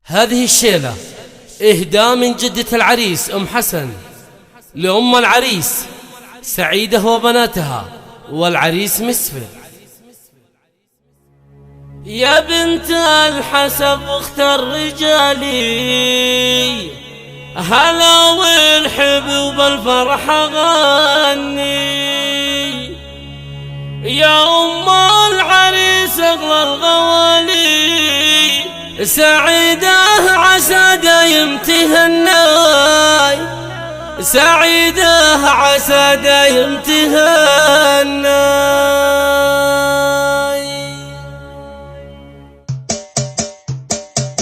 هذه الشيلة إهداء من جدة العريس أم حسن لأم العريس سعيدة وبناتها والعريس مسفر. يا بنت الحسب واخت الرجالي، هلا والحب وبالفرح غني. يا أم العريس أغلى الغوالي، سعيدة عسى دايم تهناي، سعيدة عسى دايم تهناي.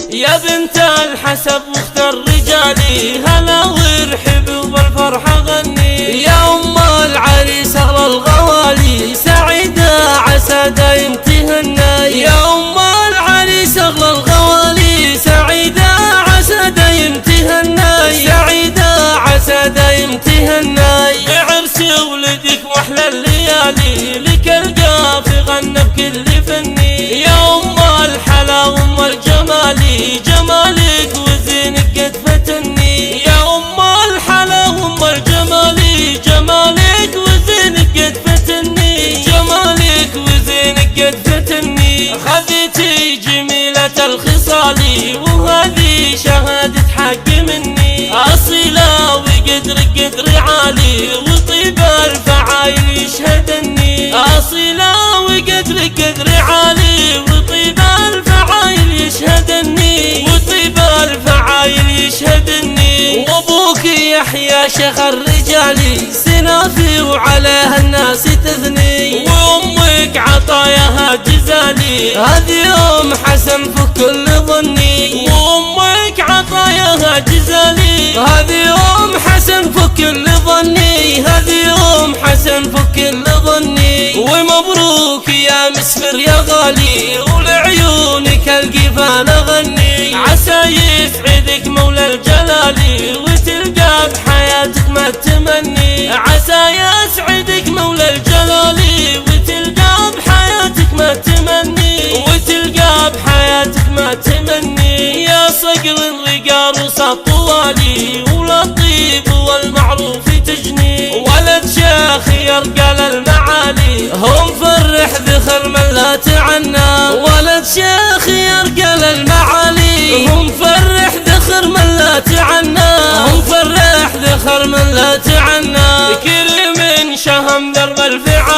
يا بنت الحسب واخت الرجالي، هلا وارحب وبالفرح غني. يا أم العريس أغلى الغوالي، سعيدة عسى دايم تهناي. يا أم العريس أغلى الغوالي، سعيدة عسى دايم تهناي، سعيدة عسى دايم تهناي. بعرس ولدك واحلى الليالي، لك القافي غنى بكل فني. يا أم الحلا وأم الجمالي، جمالك وزينك قد فتني. يا أم الحلا وأم الجمالي، جمالك وزينك قد فتني، جمالك وزينك قد فتني. خذيتي جميلة الخصال وهذه شهادة حق مني. أصيلة وقدرك قدر عالي، وطيب الفعايل يشهدني. أصيلة وقدرك قدر عالي، وطيب الفعايل يشهدني، وطيب الفعايل يشهدني. وابوك يحيى شيخ الرجالي، سنافي وعليها الناس تثني. وامك عطاياها جزالي، هذه ام حسن فوق كل ظني. وامك عطاياها جزالي، هذه ام حسن فوق كل ظني، هذه ام حسن فوق كل ظني. ومبروك يا مسفر يا غالي، ولعيونك القفان اغني. عسى يسعدك مولى الجلالي، وتلقى بحياتك ما تمني. عسى يسعدك مولى الجلالي، وتلقى بحياتك ما تمني، وتلقى بحياتك ما تمني. يا صقر الرقار وسط طوالي، ولطيف والمعروف تجني. ولد شيخ يرقل المعالي، هم فرح ذخر من لا تعنى. ولد شيخ يرقل المعالي، هم فرح ذخر من لا تعنى، هم فرح ذخر من لا تعنى. كل من شهم درب الفعال،